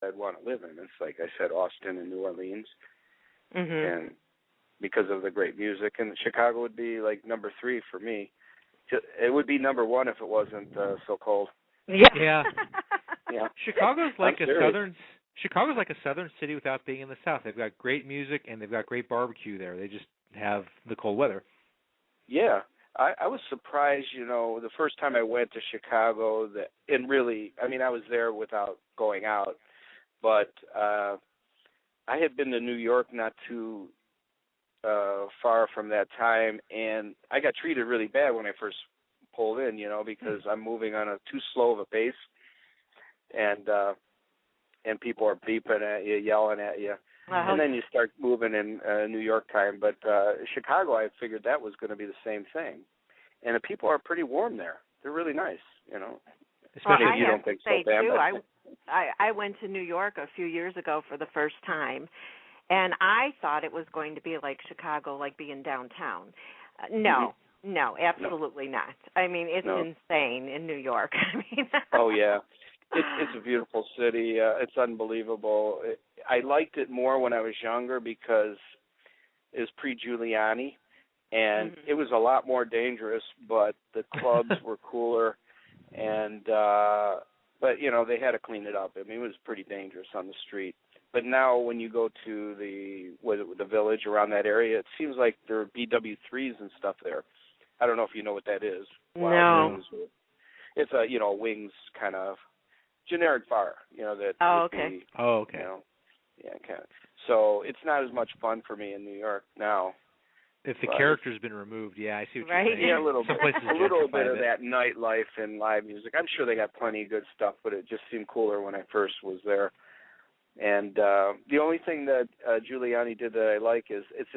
I'd want to live in. It's like I said, Austin and New Orleans, Mhm. and because of the great music. And Chicago would be like number 3 for me. It would be number 1 if it wasn't so cold. Yeah. Yeah. Yeah. Chicago's I'm like a serious. southern city without being in the South. They've got great music and they've got great barbecue there. They just have the cold weather. Yeah. I was surprised, the first time I went to Chicago, and really, I mean, I was there without going out, but I had been to New York not too far from that time, and I got treated really bad when I first pulled in, because I'm moving on a too slow of a pace, and people are beeping at you, yelling at you. And then you start moving in New York time. But Chicago, I figured that was going to be the same thing. And the people are pretty warm there. They're really nice, Especially if you don't think so, Pam. Too, I went to New York a few years ago for the first time, and I thought it was going to be like Chicago, like being downtown. No, absolutely not. I mean, it's insane in New York. I mean, oh, yeah. It's a beautiful city. It's unbelievable. I liked it more when I was younger because it was pre-Giuliani, and it was a lot more dangerous, but the clubs were cooler, and but, they had to clean it up. I mean, it was pretty dangerous on the street. But now when you go to the village around that area, it seems like there are BW3s and stuff there. I don't know if you know what that is. No. It's a, wings kind of generic fire, that. Oh, okay. Yeah, kind of. So it's not as much fun for me in New York now. If the character's been removed, yeah, I see what you're saying. Yeah, a little bit. A little bit of it. that nightlife and live music. I'm sure they got plenty of good stuff, but it just seemed cooler when I first was there. And the only thing that Giuliani did that I like is it's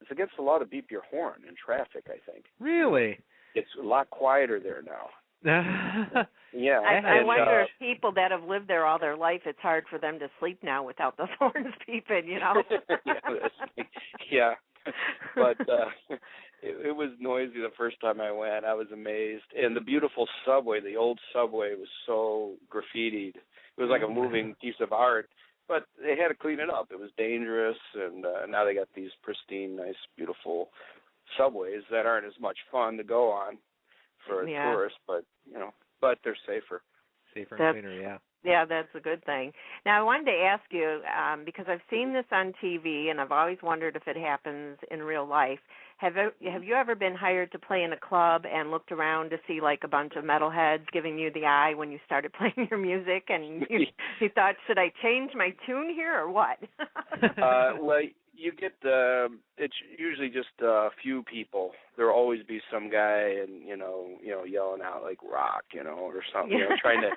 against the law to beep your horn in traffic, I think. Really? It's a lot quieter there now. Yeah. I wonder if people that have lived there all their life, it's hard for them to sleep now without the horns beeping, Yeah. But it was noisy the first time I went. I was amazed. And the beautiful subway, the old subway, was so graffitied. It was like a moving piece of art. But they had to clean it up. It was dangerous, and now they got these pristine, nice, beautiful subways that aren't as much fun to go on for tourists, but but they're safer. Safer and cleaner, yeah. Yeah, that's a good thing. Now, I wanted to ask you, because I've seen this on TV, and I've always wondered if it happens in real life. Have you ever been hired to play in a club and looked around to see, like, a bunch of metalheads giving you the eye when you started playing your music, and you thought, should I change my tune here or what? Well, you get it's usually just a few people. There'll always be some guy and yelling out like rock, or something, trying to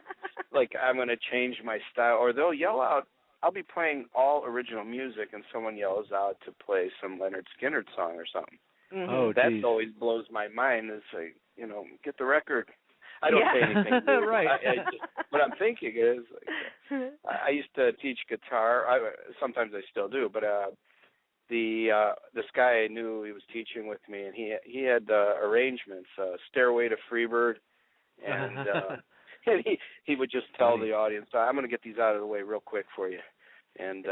like I'm going to change my style, or they'll yell out. I'll be playing all original music and someone yells out to play some Leonard Skinner song or something. Mm-hmm. Oh, that geez. always blows my mind. It's like get the record. I don't say anything. Right. What I'm thinking is I used to teach guitar. Sometimes I still do, but this guy I knew, he was teaching with me, and he had arrangements, Stairway to Freebird, and and he would just tell the audience, I'm going to get these out of the way real quick for you. And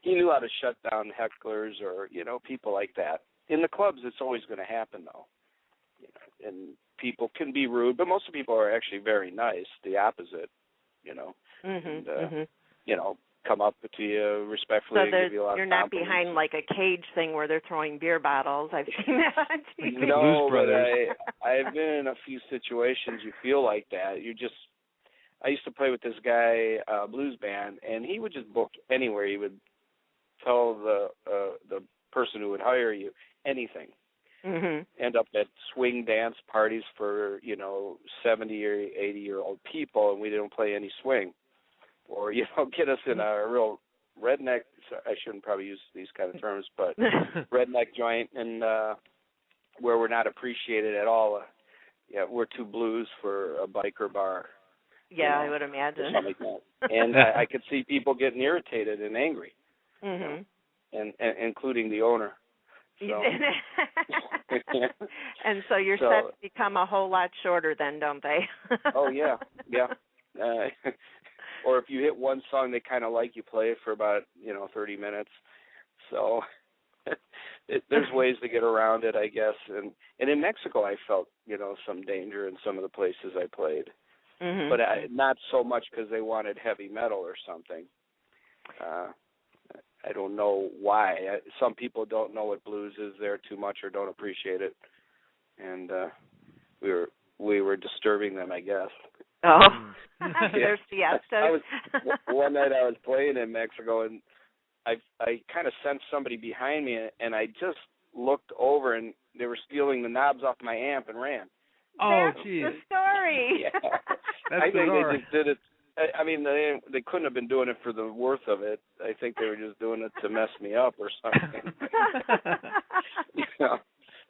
he knew how to shut down hecklers or, people like that. In the clubs, it's always going to happen, though. And people can be rude, but most of the people are actually very nice, the opposite, and, come up to you respectfully and give you a lot of compliments. You're not behind like a cage thing where they're throwing beer bottles. I've seen that on TV. No, but I've been in a few situations you feel like that. I used to play with this guy, blues band, and he would just book anywhere. He would tell the person who would hire you anything. Mm-hmm. End up at swing dance parties for 70 or 80-year-old people, and we didn't play any swing. Or get us in a real redneck. I shouldn't probably use these kind of terms, but redneck joint, and where we're not appreciated at all. We're too blues for a biker bar. Yeah, I would imagine. Something like that. And I could see people getting irritated and angry, mm-hmm. and including the owner. So. And so your sets become a whole lot shorter then, don't they? Oh, yeah. Or if you hit one song they kind of like, you play it for about 30 minutes. So there's ways to get around it, I guess. And in Mexico, I felt some danger in some of the places I played, but not so much because they wanted heavy metal or something. I don't know why. Some people don't know what blues is there too much or don't appreciate it, and we were disturbing them, I guess. Oh, There's siestas. One night I was playing in Mexico, and I kind of sensed somebody behind me, and I just looked over, and they were stealing the knobs off my amp and ran. Oh, geez. That's the story. Yeah. That's I think bizarre. they just did it. I mean, they couldn't have been doing it for the worth of it. I think they were just doing it to mess me up or something.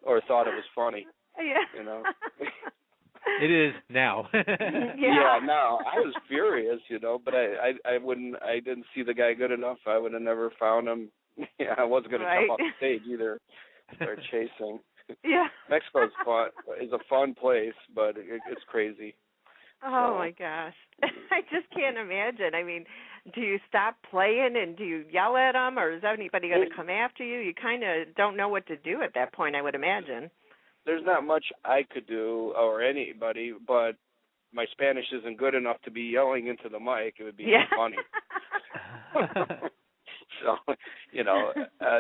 Or thought it was funny. Yeah. It is now. Yeah, no, I was furious, but I didn't see the guy good enough. I would have never found him. Yeah, I wasn't going to jump off the stage either. Start chasing. Yeah. Mexico is a fun place, but it's crazy. Oh, my gosh. I just can't imagine. I mean, do you stop playing and do you yell at them, or is anybody going to come after you? You kind of don't know what to do at that point, I would imagine. There's not much I could do, or anybody, but my Spanish isn't good enough to be yelling into the mic. It would be funny. So,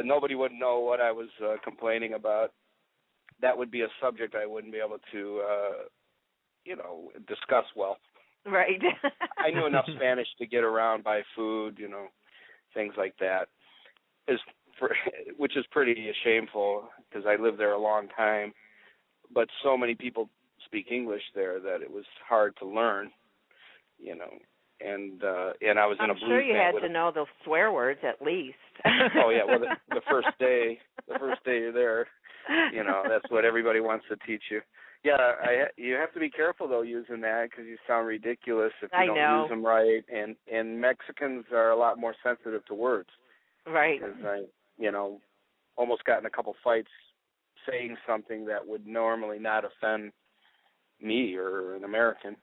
nobody would know what I was complaining about. That would be a subject I wouldn't be able to, discuss well. Right. I knew enough Spanish to get around, buy food, things like that. Which is pretty shameful because I lived there a long time. But so many people speak English there that it was hard to learn, and I was in a blues band. I'm sure you had to know the swear words at least. Oh yeah, well the first day you're there, that's what everybody wants to teach you. Yeah, you have to be careful though using that because you sound ridiculous if you don't use them right. And Mexicans are a lot more sensitive to words. Right. Because I, almost got in a couple fights saying something that would normally not offend me or an American.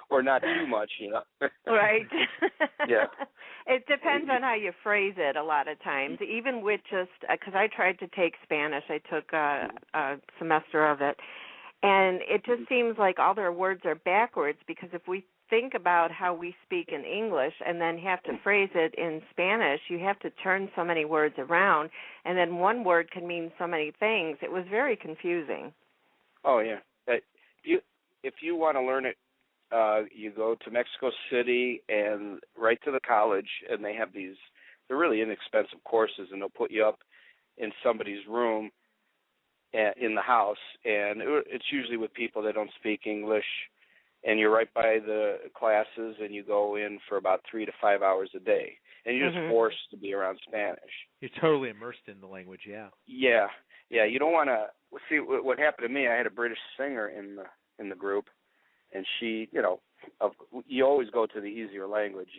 Or not too much, Right. Yeah. It depends on how you phrase it a lot of times, even with just, because I tried to take Spanish. I took a semester of it, and it just seems like all their words are backwards because if we think about how we speak in English and then have to phrase it in Spanish, you have to turn so many words around, and then one word can mean so many things. It was very confusing. Oh, yeah. If you want to learn it, you go to Mexico City and right to the college, and they have they're really inexpensive courses, and they'll put you up in somebody's room in the house, and it's usually with people that don't speak English, and you're right by the classes, and you go in for about 3 to 5 hours a day, and you're just forced to be around Spanish. You're totally immersed in the language, yeah. Yeah, you don't want to see what happened to me. I had a British singer in the group, and she, you always go to the easier language.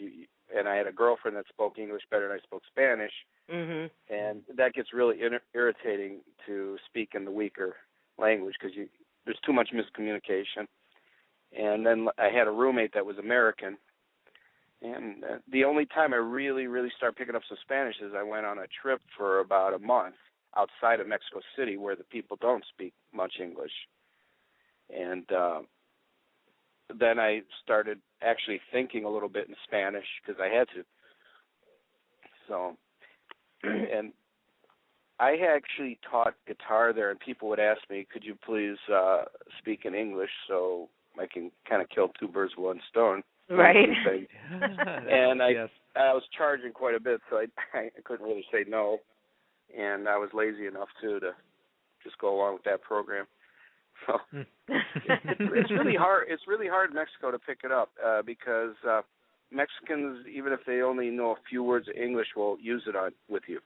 And I had a girlfriend that spoke English better than I spoke Spanish, and that gets really irritating to speak in the weaker language because there's too much miscommunication. And then I had a roommate that was American, and the only time I really, really started picking up some Spanish is I went on a trip for about a month outside of Mexico City where the people don't speak much English. And then I started actually thinking a little bit in Spanish because I had to. So, and I actually taught guitar there, and people would ask me, could you please speak in English so I can kind of kill two birds with one stone. Right. And I was charging quite a bit, so I couldn't really say no. And I was lazy enough, too, to just go along with that program. So it's really hard. It's really hard in Mexico to pick it up because Mexicans, even if they only know a few words of English, will use it with you.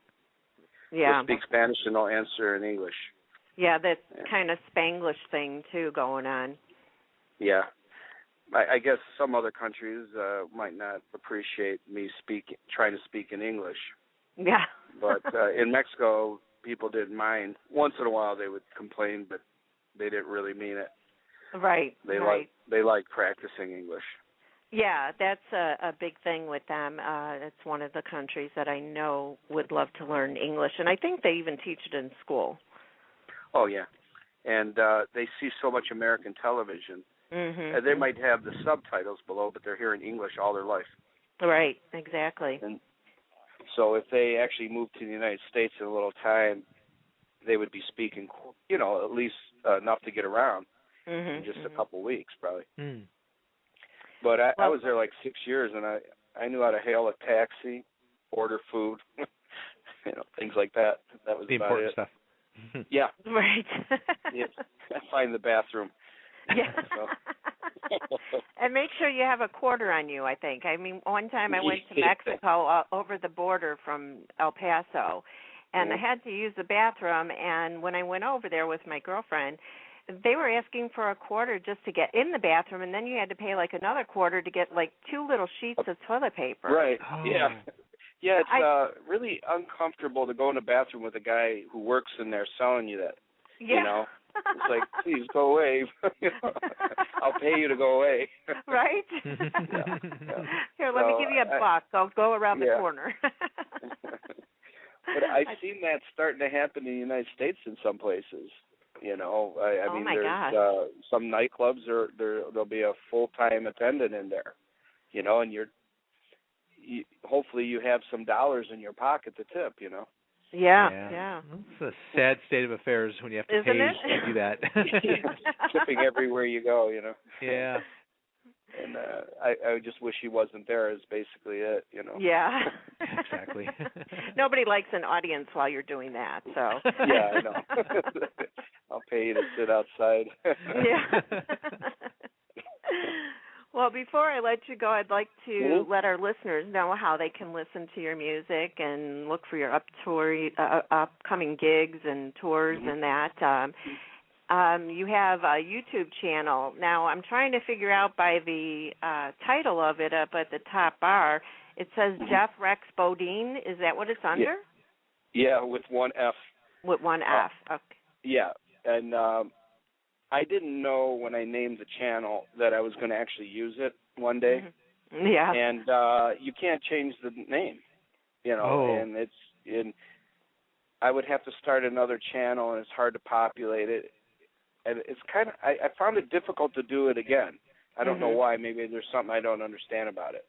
Yeah. They'll speak Spanish and they'll answer in English. Yeah, that kind of Spanglish thing too going on. Yeah, I guess some other countries might not appreciate me trying to speak in English. Yeah. But in Mexico, people didn't mind. Once in a while, they would complain, but they didn't really mean it. Right. They like practicing English. Yeah, that's a big thing with them. It's one of the countries that I know would love to learn English, and I think they even teach it in school. Oh yeah, and they see so much American television. Mm-hmm. And they might have the subtitles below, but they're hearing English all their life. Right. Exactly. And so if they actually moved to the United States in a little time, they would be speaking, at least enough to get around in just a couple weeks, probably. Mm. But I was there like 6 years, and I knew how to hail a taxi, order food, things like that. That was the about important it. stuff. Yeah. Right. Yes. Find the bathroom. Yeah. And make sure you have a quarter on you, I think. I mean, one time I went to Mexico over the border from El Paso, and I had to use the bathroom, and when I went over there with my girlfriend, they were asking for a quarter just to get in the bathroom, and then you had to pay like another quarter to get like 2 little sheets of toilet paper. Right. Oh. Yeah. Yeah, it's really uncomfortable to go in the bathroom with a guy who works in there selling you that. Yeah. It's like, please go away. I'll pay you to go away. Right? Yeah. Here, let me give you a buck. I'll go around the corner. But I've seen that starting to happen in the United States in some places. I mean, there's some nightclubs there'll be a full-time attendant in there, and hopefully you have some dollars in your pocket to tip, Yeah. It's a sad state of affairs when you have to Isn't pay it? to do that. Tipping everywhere you go, Yeah. And I just wish he wasn't there is basically it, Yeah. Exactly. Nobody likes an audience while you're doing that, so. Yeah, I know. I'll pay you to sit outside. Yeah. Well, before I let you go, I'd like to let our listeners know how they can listen to your music and look for your upcoming gigs and tours and that. You have a YouTube channel. Now, I'm trying to figure out by the title of it up at the top bar, it says Jeff Rex Bodine. Is that what it's under? Yeah, with one F. With one F, okay. Yeah, and I didn't know when I named the channel that I was going to actually use it one day. Mm-hmm. Yeah. And you can't change the name, and I would have to start another channel, and it's hard to populate it. And it's kind of, I found it difficult to do it again. I don't know why. Maybe there's something I don't understand about it.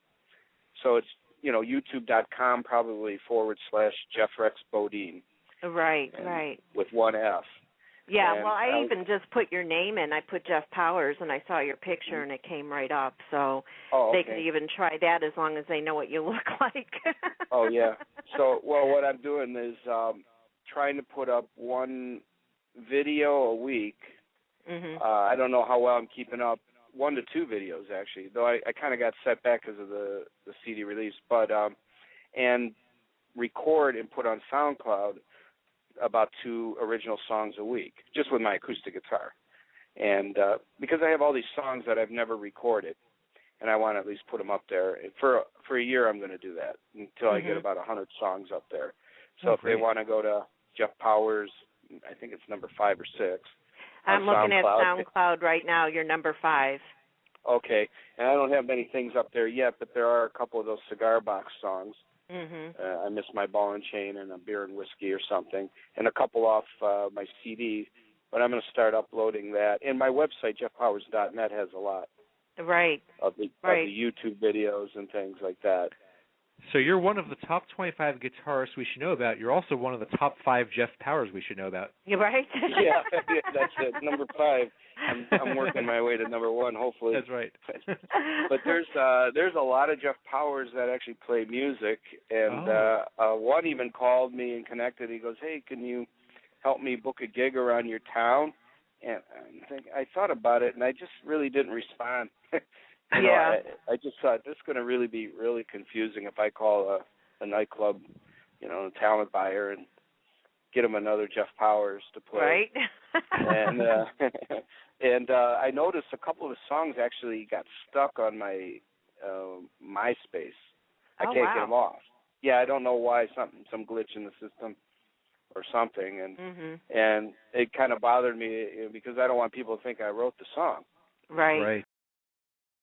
So it's, youtube.com probably /Jeff Rex Bodine. Right, right. With one F. Yeah, and well, I even just put your name in. I put Jeff Powers, and I saw your picture, and it came right up. So they could even try that as long as they know what you look like. Oh, yeah. So, what I'm doing is trying to put up one video a week. I don't know how well I'm keeping up. 1 to 2 videos, actually, though I kind of got set back because of the CD release. But and record and put on SoundCloud about 2 original songs a week, just with my acoustic guitar. And because I have all these songs that I've never recorded, and I want to at least put them up there. For a year, I'm going to do that until I get about 100 songs up there. So if they want to go to Jeff Powers, I think it's number 5 or 6. I'm looking at SoundCloud right now. You're number 5. Okay, and I don't have many things up there yet, but there are a couple of those cigar box songs. I Miss My Ball and Chain and A Beer and Whiskey or something, and a couple off my CD, but I'm going to start uploading that. And my website, jeffpowers.net, has a lot of the YouTube videos and things like that. So you're one of the top 25 guitarists we should know about. You're also one of the top 5 Jeff Powers we should know about. You're right. Yeah, that's it. Number 5. I'm working my way to number 1, hopefully. That's right. But there's a lot of Jeff Powers that actually play music, and one even called me and connected. He goes, "Hey, can you help me book a gig around your town?" And I thought about it, and I just really didn't respond. I just thought this is going to really be really confusing if I call a nightclub, a talent buyer, and get them another Jeff Powers to play. Right. and I noticed a couple of the songs actually got stuck on my MySpace. I can't get them off. Yeah, I don't know why. Some glitch in the system or something, and it kind of bothered me because I don't want people to think I wrote the song. Right.